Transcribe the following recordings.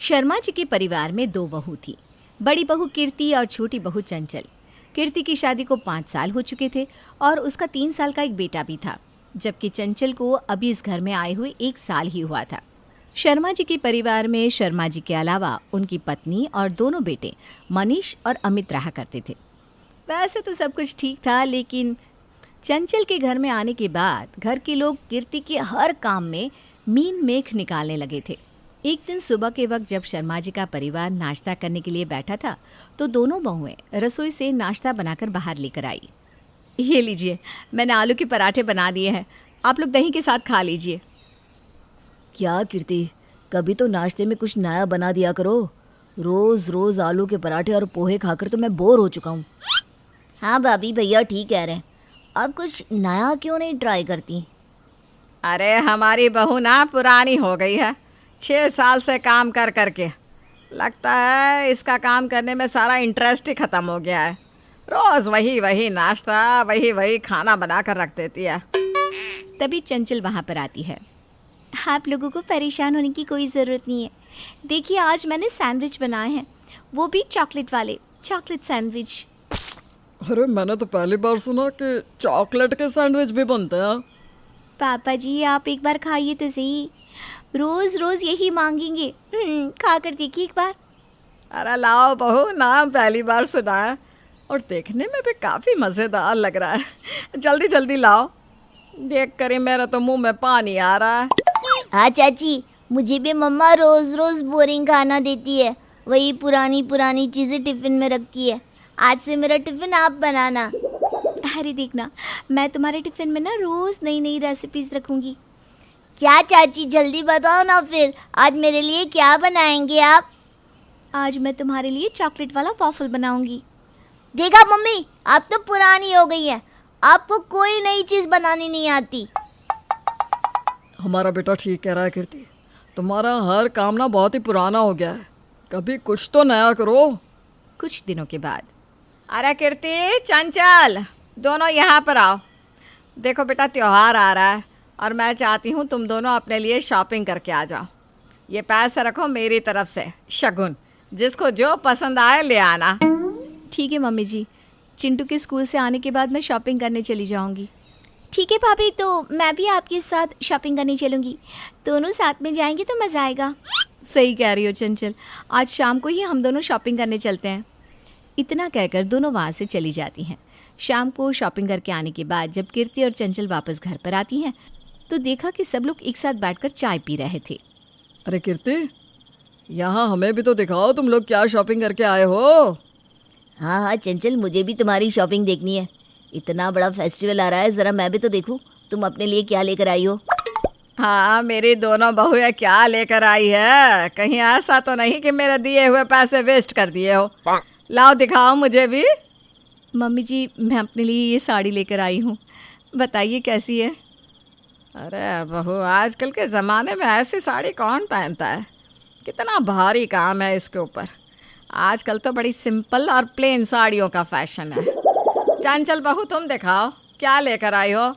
शर्मा जी के परिवार में दो बहू थी। बड़ी बहू कीर्ति और छोटी बहू चंचल। कीर्ति की शादी को 5 साल हो चुके थे और उसका 3 साल का एक बेटा भी था, जबकि चंचल को अभी इस घर में आए हुए 1 साल ही हुआ था। शर्मा जी के परिवार में शर्मा जी के अलावा उनकी पत्नी और दोनों बेटे मनीष और अमित रहा करते थे। वैसे तो सब कुछ ठीक था, लेकिन चंचल के घर में आने के बाद घर के लोग कीर्ति के हर काम में मीन मेख निकालने लगे थे। एक दिन सुबह के वक्त जब शर्मा जी का परिवार नाश्ता करने के लिए बैठा था, तो दोनों बहुएं रसोई से नाश्ता बनाकर बाहर लेकर आई। ये लीजिए, मैंने आलू के पराठे बना दिए हैं, आप लोग दही के साथ खा लीजिए। क्या कीर्ति, कभी तो नाश्ते में कुछ नया बना दिया करो। रोज रोज आलू के पराठे और पोहे खाकर तो मैं बोर हो चुका हूँ। हाँ भाभी, भैया ठीक कह रहे हैं। अब कुछ नया क्यों नहीं ट्राई करती? अरे हमारी बहू ना पुरानी हो गई है, 6 साल से काम कर करके लगता है इसका काम करने में सारा इंटरेस्ट ही ख़त्म हो गया है। रोज़ वही वही नाश्ता, वही वही खाना बना कर रख देती है। तभी चंचल वहाँ पर आती है। आप लोगों को परेशान होने की कोई ज़रूरत नहीं है। देखिए, आज मैंने सैंडविच बनाए हैं, वो भी चॉकलेट वाले, चॉकलेट सैंडविच। अरे मैंने तो पहली बार सुना कि चॉकलेट के सैंडविच भी बनते हैं। पापा जी, आप एक बार खाइए तो सही, रोज़ रोज़ यही मांगेंगे। खा कर देखिए एक बार। अरे लाओ बहू, नाम पहली बार सुना है और देखने में भी काफ़ी मज़ेदार लग रहा है। जल्दी जल्दी लाओ, देख कर ही मेरा तो मुंह में पानी आ रहा है। हाँ चाची, मुझे भी मम्मा रोज रोज बोरिंग खाना देती है, वही पुरानी पुरानी चीज़ें टिफ़िन में रखती है। आज से मेरा टिफ़िन आप बनाना। अरे देखना, मैं तुम्हारे टिफ़िन में ना रोज़ नई नई रेसिपीज़ रखूँगी। क्या चाची, जल्दी बताओ ना फिर, आज मेरे लिए क्या बनाएंगे आप? आज मैं तुम्हारे लिए चॉकलेट वाला वॉफल बनाऊँगी। देखा मम्मी, आप तो पुरानी हो गई हैं, आपको कोई नई चीज़ बनानी नहीं आती। हमारा बेटा ठीक कह रहा है कीर्ति, तुम्हारा हर काम ना बहुत ही पुराना हो गया है, कभी कुछ तो नया करो। कुछ दिनों के बाद, अरे कीर्ति, चंचल, दोनों यहाँ पर आओ। देखो बेटा, त्योहार आ रहा है और मैं चाहती हूँ तुम दोनों अपने लिए शॉपिंग करके आ जाओ। ये पैसे रखो मेरी तरफ से शगुन, जिसको जो पसंद आए ले आना। ठीक है मम्मी जी, चिंटू के स्कूल से आने के बाद मैं शॉपिंग करने चली जाऊंगी। ठीक है भाभी, तो मैं भी आपके साथ शॉपिंग करने चलूँगी, दोनों साथ में जाएंगे तो मज़ा आएगा। सही कह रही हो चंचल, आज शाम को ही हम दोनों शॉपिंग करने चलते हैं। इतना कहकर दोनों वहाँ से चली जाती हैं। शाम को शॉपिंग करके आने के बाद जब कीर्ति और चंचल वापस घर पर आती हैं, तो देखा कि सब लोग एक साथ बैठकर चाय पी रहे थे। अरे कीर्ति, यहाँ हमें भी तो दिखाओ तुम लोग क्या शॉपिंग करके आए हो। हाँ हाँ चंचल, मुझे भी तुम्हारी शॉपिंग देखनी है। इतना बड़ा फेस्टिवल आ रहा है, ज़रा मैं भी तो देखूं तुम अपने लिए क्या लेकर आई हो। हाँ, मेरी दोनों बहुएं क्या लेकर आई है, कहीं ऐसा तो नहीं कि मेरे दिए हुए पैसे वेस्ट कर दिए हो। लाओ दिखाओ मुझे भी। मम्मी जी, मैं अपने लिए ये साड़ी लेकर आई हूँ, बताइए कैसी है। अरे बहू, आजकल के ज़माने में ऐसी साड़ी कौन पहनता है, कितना भारी काम है इसके ऊपर। आजकल तो बड़ी सिंपल और प्लेन साड़ियों का फैशन है। चंचल बहू, तुम दिखाओ क्या लेकर आई हो।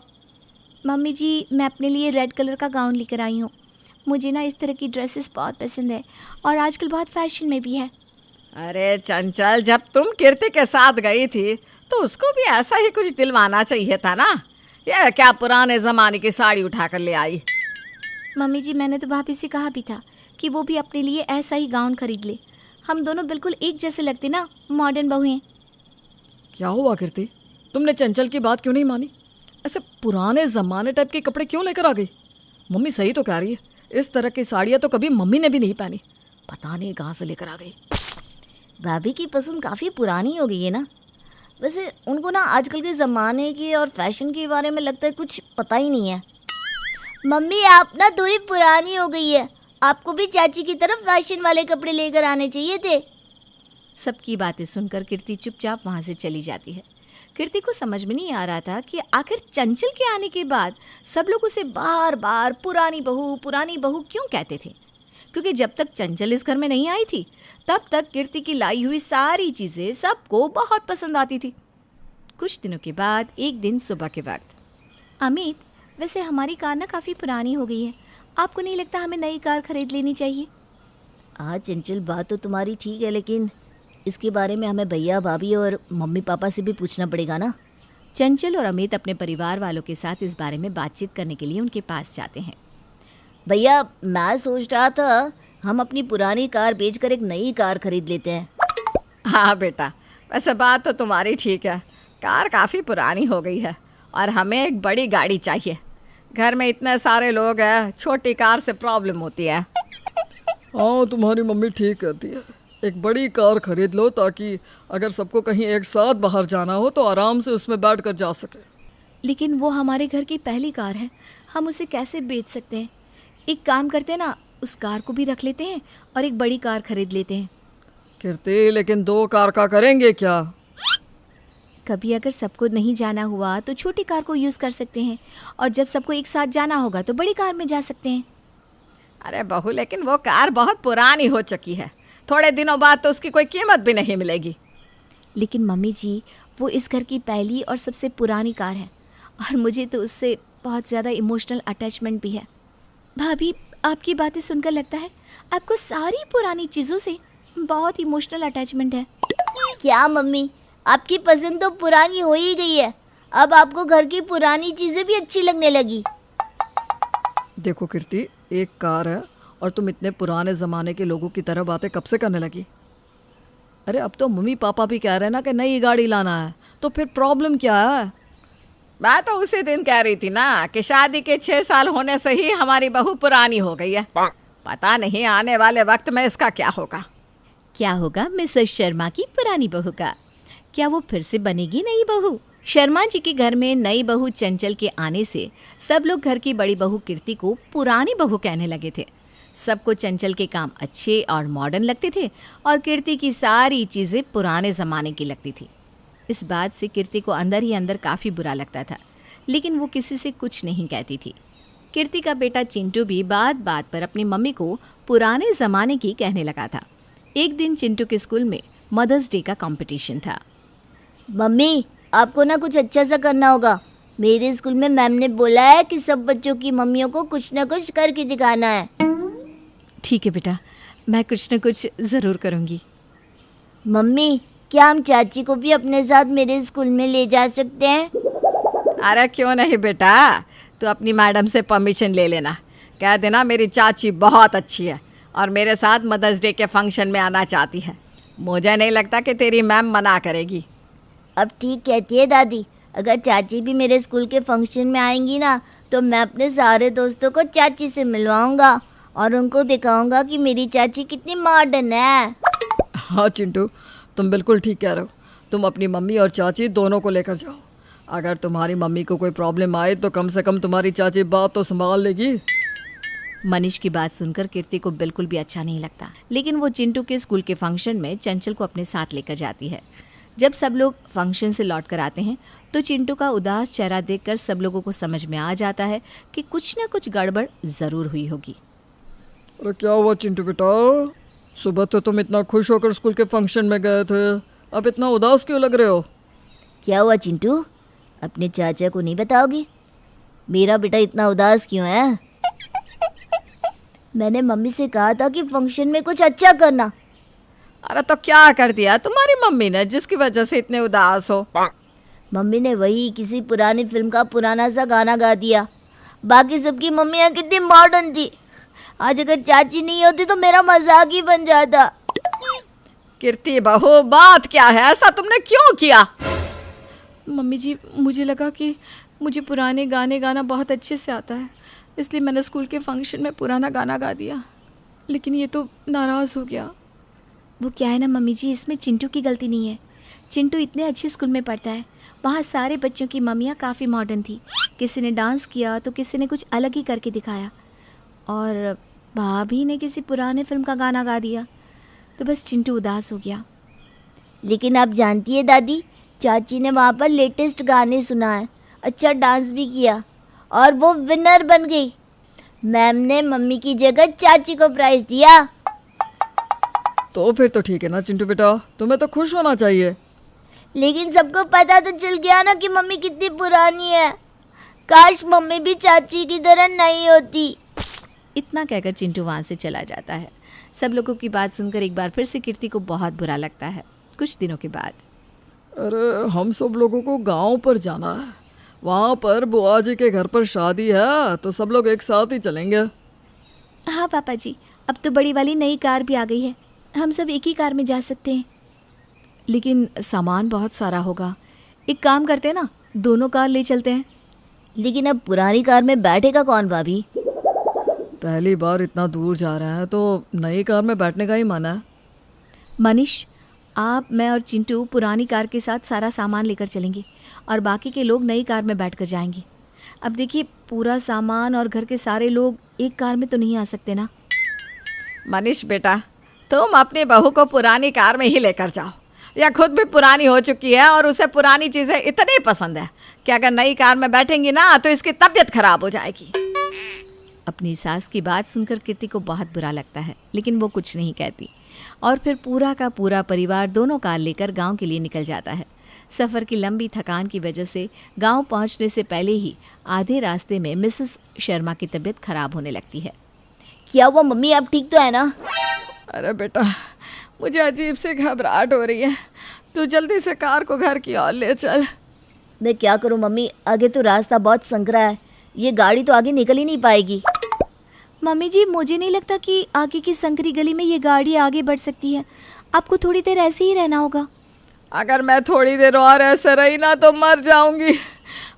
मम्मी जी, मैं अपने लिए रेड कलर का गाउन लेकर आई हूँ। मुझे ना इस तरह की ड्रेसेस बहुत पसंद है और आजकल बहुत फैशन में भी है। अरे चंचल, जब तुम कीर्ति के साथ गई थी तो उसको भी ऐसा ही कुछ दिलवाना चाहिए था ना। ये क्या पुराने ज़माने की साड़ी उठा कर ले आई। मम्मी जी, मैंने तो भाभी से कहा भी था कि वो भी अपने लिए ऐसा ही गाउन खरीद ले। हम दोनों बिल्कुल एक जैसे लगते ना, मॉडर्न बहुएं। क्या हुआ कीर्ति, तुमने चंचल की बात क्यों नहीं मानी? ऐसे पुराने ज़माने टाइप के कपड़े क्यों लेकर आ गई? मम्मी सही तो कह रही है, इस तरह की साड़ियाँ तो कभी मम्मी ने भी नहीं पहनी, पता नहीं कहाँ से लेकर आ गई। भाभी की पसंद काफ़ी पुरानी हो गई है ना। वैसे उनको ना आजकल के ज़माने की और फैशन के बारे में लगता है कुछ पता ही नहीं है। मम्मी, आप ना थोड़ी पुरानी हो गई है, आपको भी चाची की तरफ फैशन वाले कपड़े लेकर आने चाहिए थे। सबकी बातें सुनकर कीर्ति चुपचाप वहाँ से चली जाती है। कीर्ति को समझ में नहीं आ रहा था कि आखिर चंचल के आने के बाद सब लोग उसे बार बार पुरानी बहू क्यों कहते थे, क्योंकि जब तक चंचल इस घर में नहीं आई थी तब तक कीर्ति की लाई हुई सारी चीज़ें सबको बहुत पसंद आती थी। कुछ दिनों के बाद एक दिन सुबह के वक्त, अमित, वैसे हमारी कार ना काफ़ी पुरानी हो गई है, आपको नहीं लगता हमें नई कार खरीद लेनी चाहिए? हाँ चंचल, बात तो तुम्हारी ठीक है, लेकिन इसके बारे में हमें भैया भाभी और मम्मी पापा से भी पूछना पड़ेगा ना। चंचल और अमित अपने परिवार वालों के साथ इस बारे में बातचीत करने के लिए उनके पास जाते हैं। भैया, मैं सोच रहा था हम अपनी पुरानी कार बेचकर एक नई कार खरीद लेते हैं। हाँ बेटा, वैसे बात तो तुम्हारी ठीक है। कार काफ़ी पुरानी हो गई है और हमें एक बड़ी गाड़ी चाहिए। घर में इतने सारे लोग हैं, छोटी कार से प्रॉब्लम होती है। हाँ, तुम्हारी मम्मी ठीक कहती है। एक बड़ी कार खरीद लो ताकि अगर सबको कहीं एक साथ बाहर जाना हो तो आराम से उसमें बैठ कर जा सके। लेकिन वो हमारे घर की पहली कार है, हम उसे कैसे बेच सकते हैं? एक काम करते हैं ना, उस कार को भी रख लेते हैं और एक बड़ी कार खरीद लेते हैं। कीर्ति, लेकिन 2 कार का करेंगे क्या? कभी अगर सबको नहीं जाना हुआ तो छोटी कार को यूज़ कर सकते हैं, और जब सबको एक साथ जाना होगा तो बड़ी कार में जा सकते हैं। अरे बहू, लेकिन वो कार बहुत पुरानी हो चुकी है। थोड़े दिनों बाद तो उसकी कोई कीमत भी नहीं मिलेगी। लेकिन मम्मी जी, वो इस घर की पहली और सबसे पुरानी कार है और मुझे तो उससे बहुत ज़्यादा इमोशनल अटैचमेंट भी है। भाभी, आपकी बातें सुनकर लगता है आपको सारी पुरानी चीज़ों से बहुत इमोशनल अटैचमेंट है। क्या मम्मी, आपकी पसंद तो पुरानी हो ही गई है, अब आपको घर की पुरानी चीज़ें भी अच्छी लगने लगी। देखो कीर्ति, एक कार है और तुम इतने पुराने ज़माने के लोगों की तरह बातें कब से करने लगी? अरे अब तो मम्मी पापा भी कह रहे हैं ना कि नई गाड़ी लाना है, तो फिर प्रॉब्लम क्या है? मैं तो उसी दिन कह रही थी ना कि शादी के 6 साल होने से ही हमारी बहू पुरानी हो गई है। पता नहीं आने वाले वक्त में इसका क्या होगा। क्या होगा मिसेस शर्मा की पुरानी बहू का? क्या वो फिर से बनेगी नई बहू? शर्मा जी के घर में नई बहू चंचल के आने से सब लोग घर की बड़ी बहू कीर्ति को पुरानी बहू कहने लगे थे। सबको चंचल के काम अच्छे और मॉडर्न लगते थे और कीर्ति की सारी चीज़ें पुराने ज़माने की लगती थी। इस बात से कीर्ति को अंदर ही अंदर काफ़ी बुरा लगता था, लेकिन वो किसी से कुछ नहीं कहती थी। कीर्ति का बेटा चिंटू भी बात बात पर अपनी मम्मी को पुराने ज़माने की कहने लगा था। एक दिन चिंटू के स्कूल में मदर्स डे का कंपटीशन था। मम्मी, आपको ना कुछ अच्छा सा करना होगा। मेरे स्कूल में मैम ने बोला है कि सब बच्चों की मम्मियों को कुछ ना कुछ करके दिखाना है। ठीक है बेटा, मैं कुछ न कुछ ज़रूर करूँगी। मम्मी, क्या हम चाची को भी अपने साथ मेरे स्कूल में ले जा सकते हैं? अरे क्यों नहीं बेटा, तू अपनी मैडम से परमिशन ले लेना। कह देना मेरी चाची बहुत अच्छी है और मेरे साथ मदर्स डे के फंक्शन में आना चाहती है। मुझे नहीं लगता कि तेरी मैम मना करेगी। अब ठीक कहती है दादी, अगर चाची भी मेरे स्कूल के फंक्शन में आएंगी ना तो मैं अपने सारे दोस्तों को चाची से मिलवाऊंगा और उनको दिखाऊंगा कि मेरी चाची कितनी मॉडर्न है। हाँ चिंटू, तुम बिल्कुल ठीक कह रहे हो। तुम अपनी मम्मी और चाची दोनों को लेकर जाओ। अगर तुम्हारी मम्मी को कोई प्रॉब्लम आए तो कम से कम तुम्हारी चाची बात तो संभाल लेगी। मनीष की बात सुनकर कीर्ति को बिल्कुल भी अच्छा नहीं लगता, लेकिन वो चिंटू के स्कूल के फंक्शन में चंचल को अपने साथ लेकर जाती है। जब सब लोग फंक्शन से लौट कर आते हैं तो चिंटू का उदास चेहरा देखकर सब लोगों को समझ में आ जाता है कि कुछ न कुछ गड़बड़ ज़रूर हुई होगी। अरे क्या हुआ चिंटू बेटा? सुबह तो तुम इतना खुश होकर स्कूल के फंक्शन में गए थे, अब इतना उदास क्यों लग रहे हो? क्या हुआ चिंटू, अपने चाचा को नहीं बताओगी? मेरा बेटा इतना उदास क्यों है? मैंने मम्मी से कहा था कि फंक्शन में कुछ अच्छा करना। अरे तो क्या कर दिया तुम्हारी मम्मी ने जिसकी वजह से इतने उदास हो? मम्मी ने वही किसी पुरानी फिल्म का पुराना सा गाना गा दिया। बाकी सबकी मम्मियाँ कितनी मॉडर्न थी। आज अगर चाची नहीं होती तो मेरा मजाक ही बन जाता। कीर्ति बहू, बात क्या है? ऐसा तुमने क्यों किया? मम्मी जी, मुझे लगा कि मुझे पुराने गाने गाना बहुत अच्छे से आता है, इसलिए मैंने स्कूल के फंक्शन में पुराना गाना गा दिया, लेकिन ये तो नाराज़ हो गया। वो क्या है ना मम्मी जी, इसमें चिंटू की गलती नहीं है। चिंटू इतने अच्छे स्कूल में पढ़ता है, वहाँ सारे बच्चों की मम्मियाँ काफ़ी मॉडर्न थी। किसी ने डांस किया तो किसी ने कुछ अलग ही करके दिखाया, और भाभी ने किसी पुराने फिल्म का गाना गा दिया, तो बस चिंटू उदास हो गया। लेकिन आप जानती है दादी, चाची ने वहाँ पर लेटेस्ट गाने सुनाए, अच्छा डांस भी किया और वो विनर बन गई। मैम ने मम्मी की जगह चाची को प्राइज दिया। तो फिर तो ठीक है ना चिंटू बेटा, तुम्हें तो खुश होना चाहिए। लेकिन सबको पता तो चल गया ना कि मम्मी कितनी पुरानी है। काश मम्मी भी चाची की तरह नहीं होती। इतना कहकर चिंटू वहाँ से चला जाता है। सब लोगों की बात सुनकर एक बार फिर से कीर्ति को बहुत बुरा लगता है। कुछ दिनों के बाद अरे हम सब लोगों को गांव पर जाना है, वहाँ पर बुआ जी के घर पर शादी है, तो सब लोग एक साथ ही चलेंगे। हाँ पापा जी, अब तो बड़ी वाली नई कार भी आ गई है, हम सब एक ही कार में जा सकते हैं। लेकिन सामान बहुत सारा होगा, एक काम करते हैं ना, दोनों कार ले चलते हैं। लेकिन अब पुरानी कार में बैठेगा कौन भाभी? पहली बार इतना दूर जा रहे हैं तो नई कार में बैठने का ही मन है। मनीष, आप, मैं और चिंटू पुरानी कार के साथ सारा सामान लेकर चलेंगे और बाकी के लोग नई कार में बैठकर जाएंगे। अब देखिए, पूरा सामान और घर के सारे लोग एक कार में तो नहीं आ सकते ना। मनीष बेटा, तुम अपनी बहू को पुरानी कार में ही लेकर जाओ। यह खुद भी पुरानी हो चुकी है और उसे पुरानी चीज़ें इतनी पसंद है कि अगर नई कार में बैठेंगी ना तो इसकी तबीयत खराब हो जाएगी। अपनी सास की बात सुनकर कीर्ति को बहुत बुरा लगता है, लेकिन वो कुछ नहीं कहती और फिर पूरा का पूरा परिवार दोनों कार लेकर गांव के लिए निकल जाता है। सफ़र की लंबी थकान की वजह से गांव पहुंचने से पहले ही आधे रास्ते में मिसेस शर्मा की तबीयत खराब होने लगती है। क्या हुआ मम्मी, आप ठीक तो है ना? अरे बेटा, मुझे अजीब सी घबराहट हो रही है, तू जल्दी से कार को घर की ओर ले चल। मैं क्या करूं मम्मी, आगे तो रास्ता बहुत संकरा है, ये गाड़ी तो आगे निकल ही नहीं पाएगी। मम्मी जी, मुझे नहीं लगता कि आगे की संकरी गली में ये गाड़ी आगे बढ़ सकती है, आपको थोड़ी देर ऐसे ही रहना होगा। अगर मैं थोड़ी देर और ऐसे रही ना तो मर जाऊंगी।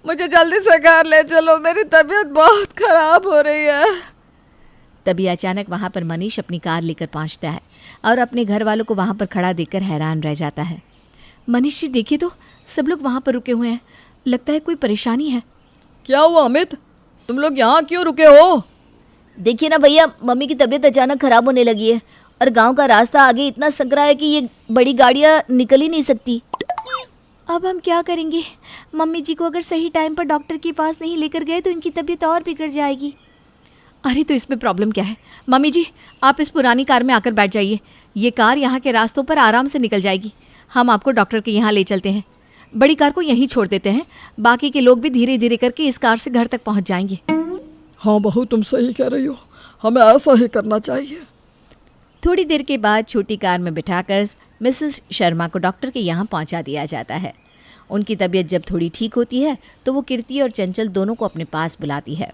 मुझे जल्दी से घर ले चलो, मेरी तबीयत बहुत खराब हो रही है। तभी अचानक वहाँ पर मनीष अपनी कार लेकर पहुँचता है और अपने घर वालों को वहाँ पर खड़ा देखकर हैरान रह जाता है। मनीष जी देखिए तो, सब लोग वहाँ पर रुके हुए हैं, लगता है कोई परेशानी है। क्या हुआ अमित, तुम लोग यहाँ क्यों रुके हो? देखिए ना भैया, मम्मी की तबीयत अचानक खराब होने लगी है और गांव का रास्ता आगे इतना संकरा है कि ये बड़ी गाड़ियाँ निकल ही नहीं सकती। अब हम क्या करेंगे? मम्मी जी को अगर सही टाइम पर डॉक्टर के पास नहीं लेकर गए तो इनकी तबीयत और बिगड़ जाएगी। अरे तो इसमें प्रॉब्लम क्या है? मम्मी जी, आप इस पुरानी कार में आकर बैठ जाइए, ये कार यहाँ के रास्तों पर आराम से निकल जाएगी। हम आपको डॉक्टर के यहाँ ले चलते हैं, बड़ी कार को यहीं छोड़ देते हैं, बाकी के लोग भी धीरे धीरे करके इस कार से घर तक पहुँच जाएंगे। हाँ बहू, तुम सही कह रही हो, हमें ऐसा ही करना चाहिए। थोड़ी देर के बाद छोटी कार में बिठाकर मिसेस शर्मा को डॉक्टर के यहाँ पहुँचा दिया जाता है। उनकी तबीयत जब थोड़ी ठीक होती है तो वो कीर्ति और चंचल दोनों को अपने पास बुलाती है।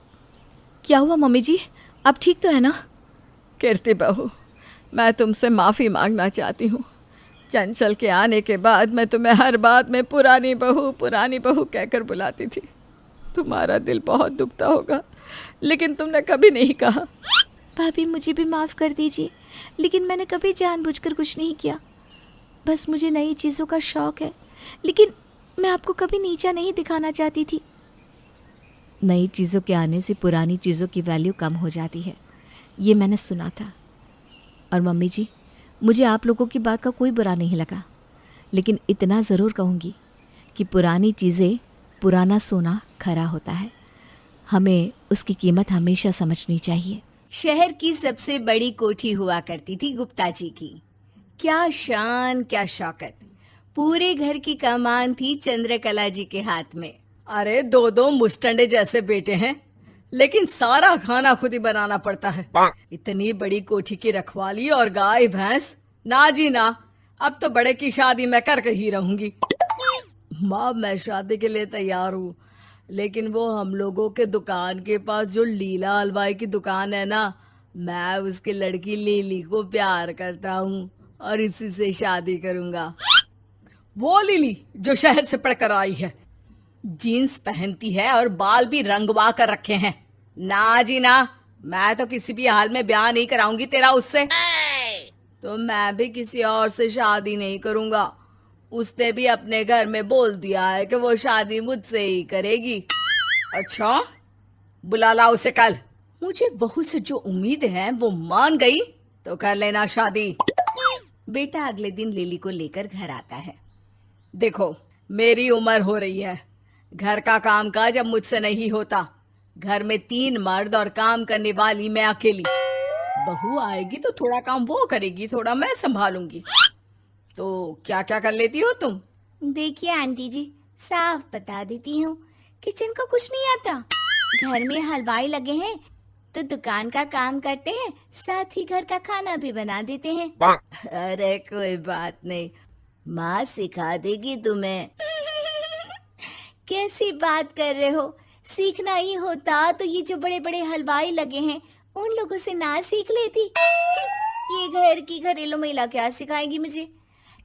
क्या हुआ मम्मी जी, आप ठीक तो है ना? कीर्ति बहू, मैं तुमसे माफ़ी मांगना चाहती हूँ। चंचल के आने के बाद मैं तुम्हें हर बात में पुरानी बहू कहकर बुलाती थी। तुम्हारा दिल बहुत दुखता होगा, लेकिन तुमने कभी नहीं कहा। भाभी मुझे भी माफ़ कर दीजिए, लेकिन मैंने कभी जानबूझकर कुछ नहीं किया। बस मुझे नई चीज़ों का शौक़ है, लेकिन मैं आपको कभी नीचा नहीं दिखाना चाहती थी। नई चीज़ों के आने से पुरानी चीज़ों की वैल्यू कम हो जाती है, ये मैंने सुना था। और मम्मी जी, मुझे आप लोगों की बात का कोई बुरा नहीं लगा, लेकिन इतना ज़रूर कहूँगी कि पुरानी चीज़ें, पुराना सोना खरा होता है, हमें उसकी कीमत हमेशा समझनी चाहिए। शहर की सबसे बड़ी कोठी हुआ करती थी गुप्ता जी की। क्या शान, क्या शौकत, पूरे घर की कमान थी चंद्रकला जी के हाथ में। अरे दो दो मुस्टंडे जैसे बेटे हैं, लेकिन सारा खाना खुद ही बनाना पड़ता है। इतनी बड़ी कोठी की रखवाली और गाय भैंस, ना जी ना, अब तो बड़े की शादी मैं करके ही रहूंगी। माँ, मैं शादी के लिए तैयार हूँ, लेकिन वो हम लोगों के दुकान के पास जो लीला हलवाई की दुकान है ना, मैं उसकी लड़की लिली को प्यार करता हूँ और इसी से शादी करूंगा। वो लिली जो शहर से पढ़कर आई है, जीन्स पहनती है और बाल भी रंगवा कर रखे हैं। ना जी ना, मैं तो किसी भी हाल में ब्याह नहीं कराऊंगी तेरा उससे। तो मैं भी किसी और से शादी नहीं करूंगा। उसने भी अपने घर में बोल दिया है कि वो शादी मुझसे ही करेगी। अच्छा, बुला ला उसे कल। मुझे बहू से जो उम्मीद है वो मान गई तो कर लेना शादी। बेटा अगले दिन लिली को लेकर घर आता है। देखो, मेरी उम्र हो रही है, घर का काम काज अब मुझसे नहीं होता। घर में 3 मर्द और काम करने वाली मैं अकेली। बहू आएगी तो थोड़ा काम वो करेगी, थोड़ा मैं संभालूंगी। तो क्या क्या कर लेती हो तुम? देखिए आंटी जी, साफ बता देती हूँ, किचन का कुछ नहीं आता। घर में हलवाई लगे हैं तो दुकान का काम करते हैं, साथ ही घर का खाना भी बना देते हैं। अरे कोई बात नहीं, माँ सिखा देगी तुम्हें। कैसी बात कर रहे हो? सीखना ही होता तो ये जो बड़े बड़े हलवाई लगे हैं उन लोगों से ना सीख लेती। ये घर की घरेलू महिला क्या सिखाएगी मुझे?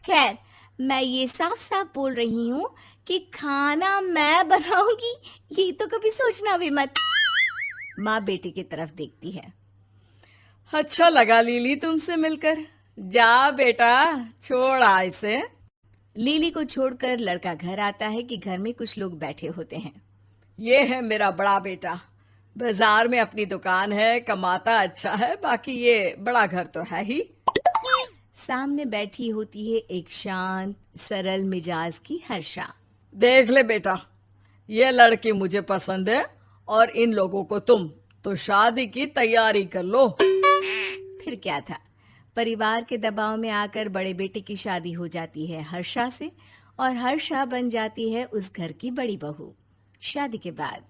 खैर, मैं ये साफ साफ बोल रही हूँ कि खाना मैं बनाऊंगी, ये तो कभी सोचना भी मत। माँ बेटी की तरफ देखती है। अच्छा लगा लीली तुमसे मिलकर। जा बेटा, छोड़ इसे। लीली को छोड़कर लड़का घर आता है कि घर में कुछ लोग बैठे होते हैं। ये है मेरा बड़ा बेटा, बाजार में अपनी दुकान है, कमाता अच्छा है, बाकी ये बड़ा घर तो है ही। सामने बैठी होती है एक शांत सरल मिजाज की हर्षा। देख ले बेटा, ये लड़की मुझे पसंद है और इन लोगों को तुम, तो शादी की तैयारी कर लो। फिर क्या था, परिवार के दबाव में आकर बड़े बेटे की शादी हो जाती है हर्षा से और हर्षा बन जाती है उस घर की बड़ी बहू। शादी के बाद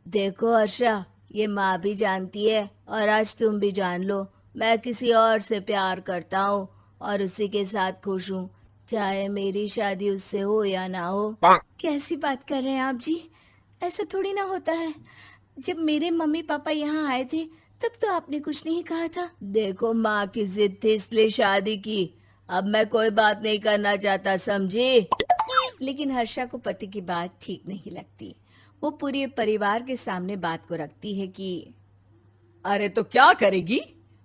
देखो हर्षा, ये माँ भी जानती है और आज तुम भी जान लो, मैं किसी और से प्यार करता हूँ और उसी के साथ खुश हूँ, चाहे मेरी शादी उससे हो या ना हो। कैसी बात कर रहे हैं आप जी? ऐसा थोड़ी ना होता है। जब मेरे मम्मी पापा यहाँ आए थे तब तो आपने कुछ नहीं कहा था। देखो माँ की जिद थी इसलिए शादी की, अब मैं कोई बात नहीं करना चाहता, समझी? लेकिन हर्षा को पति की बात ठीक नहीं लगती। वो पूरे परिवार के सामने बात को रखती है कि अरे तो क्या करेगी,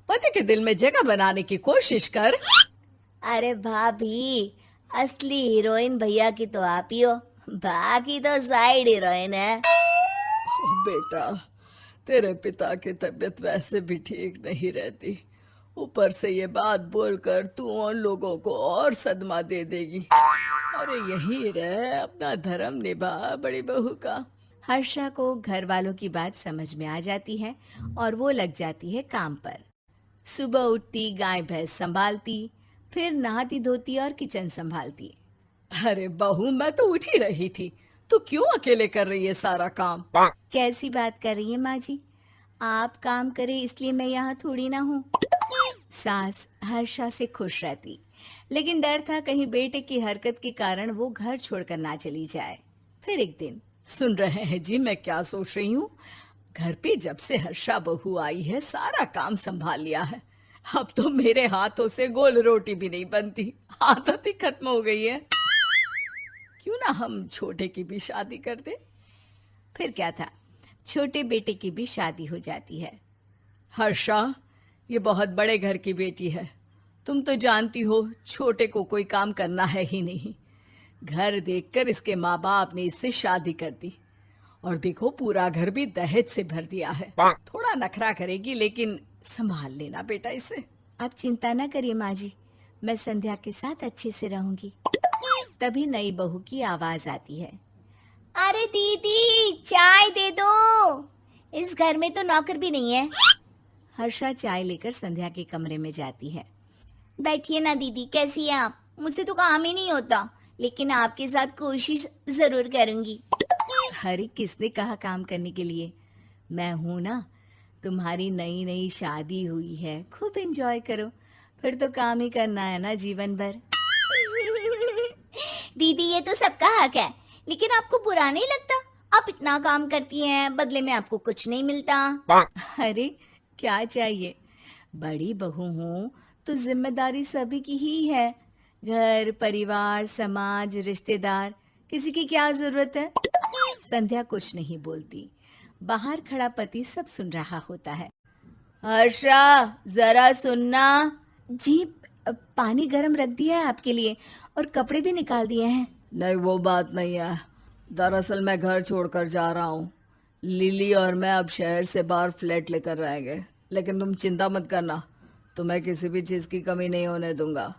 पति के दिल में जगह बनाने की कोशिश कर। अरे भाभी, असली हीरोइन भैया की तो आप ही हो, बाकी तो साइड हीरोइन है। ओ बेटा, तेरे पिता की तबीयत वैसे भी ठीक नहीं रहती, ऊपर से ये बात बोलकर तू उन लोगों को और सदमा दे देगी। अरे यहीं रह, अपना धर्म निभा बड़ी बहू का। हर्षा को घर वालों की बात समझ में आ जाती है और वो लग जाती है काम पर। सुबह उठती, गाय भैंस संभालती, फिर नहाती धोती और किचन संभालती। अरे बहू, मैं तो उठ ही रही थी, तू क्यों अकेले कर रही है सारा काम? कैसी बात कर रही है माँ जी? आप काम करे इसलिए मैं यहाँ थोड़ी ना हूँ। सास हर्षा से खुश रहती, लेकिन डर था कहीं बेटे की हरकत के कारण वो घर छोड़कर ना चली जाए। फिर एक दिन, सुन रहे हैं जी मैं क्या सोच रही हूँ? घर पे जब से हर्षा बहू आई है सारा काम संभाल लिया है, अब तो मेरे हाथों से गोल रोटी भी नहीं बनती, आदत ही खत्म हो गई है। क्यों ना हम छोटे की भी शादी कर दे? फिर क्या था, छोटे बेटे की भी शादी हो जाती है। हर्षा, ये बहुत बड़े घर की बेटी है, तुम तो जानती हो छोटे को कोई काम करना है ही नहीं। घर देखकर इसके माँ बाप ने इससे शादी कर दी और देखो पूरा घर भी दहेज से भर दिया है। थोड़ा नखरा करेगी लेकिन संभाल लेना बेटा इसे। आप चिंता ना करिए माँ जी, मैं संध्या के साथ अच्छे से रहूंगी। तभी नई बहू की आवाज आती है। अरे दीदी, चाय दे दो, इस घर में तो नौकर भी नहीं है। हर्षा चाय लेकर संध्या के कमरे में जाती है। बैठिए ना दीदी, कैसी हैं आप? मुझसे तो काम ही नहीं होता, लेकिन आपके साथ कोशिश जरूर करूंगी। अरे किसने कहा काम करने के लिए? मैं हूं ना। तुम्हारी नई नई शादी हुई है, खूब एंजॉय करो, फिर तो काम ही करना है ना जीवन भर। दीदी ये तो सबका हक है, लेकिन आपको बुरा नहीं लगता? आप इतना काम करती हैं, बदले में आपको कुछ नहीं मिलता। अरे क्या चाहिए, बड़ी बहू हूँ तो जिम्मेदारी सभी की ही है। घर, परिवार, समाज, रिश्तेदार, किसी की क्या जरूरत है? संध्या कुछ नहीं बोलती। बाहर खड़ा पति सब सुन रहा होता है। हर्षा, जरा सुनना। जी, पानी गर्म रख दिया है आपके लिए और कपड़े भी निकाल दिए हैं। नहीं, वो बात नहीं है, दरअसल मैं घर छोड़कर जा रहा हूँ। लिली और मैं अब शहर से बाहर फ्लैट लेकर रहेंगे, लेकिन तुम चिंता मत करना, तुम्हें किसी भी चीज की कमी नहीं होने दूंगा।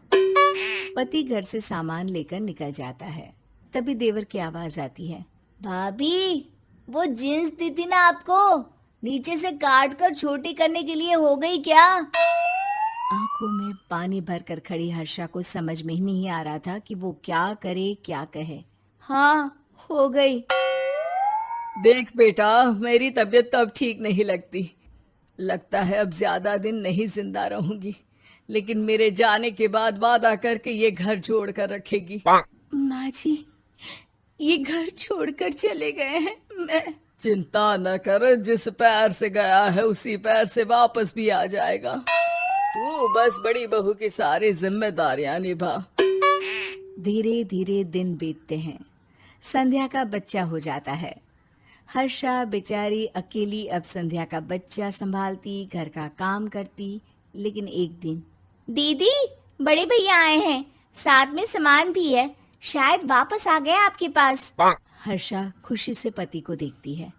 पति घर से सामान लेकर निकल जाता है। तभी देवर की आवाज आती है। भाभी, वो जींस दी थी ना आपको, नीचे से काट कर छोटी करने के लिए हो गई क्या? आंखों में पानी भरकर खड़ी हर्षा को समझ में ही नहीं आ रहा था कि वो क्या करे क्या कहे। हाँ, हो गई। देख बेटा, मेरी तबीयत तो अब ठीक नहीं लगती, लगता है अब ज्यादा दिन नहीं जिंदा रहूंगी, लेकिन मेरे जाने के बाद वादा करके ये घर छोड़ कर रखेगी। माँ जी, ये घर छोड़कर चले गए हैं। मैं चिंता न कर, जिस पैर से गया है उसी पैर से वापस भी आ जाएगा। तू बस बड़ी बहू की सारी जिम्मेदारियां निभा। धीरे धीरे दिन बीतते हैं। संध्या का बच्चा हो जाता है। हर्षा बेचारी अकेली अब संध्या का बच्चा संभालती, घर का काम करती। लेकिन एक दिन दीदी, बड़े भैया आए हैं, साथ में सामान भी है, शायद वापस आ गए आपके पास। हर्षा खुशी से पति को देखती है।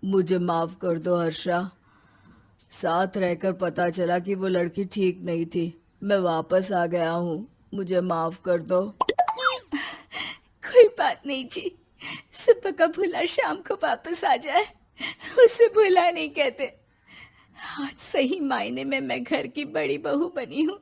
मुझे माफ कर दो हर्षा, साथ रहकर पता चला कि वो लड़की ठीक नहीं थी। मैं वापस आ गया हूँ, मुझे माफ कर दो। कोई बात नहीं जी, सुबह का भूला शाम को वापस आ जाए, उसे भूला नहीं कहते। आज सही मायने में मैं घर की बड़ी बहू बनी हूँ।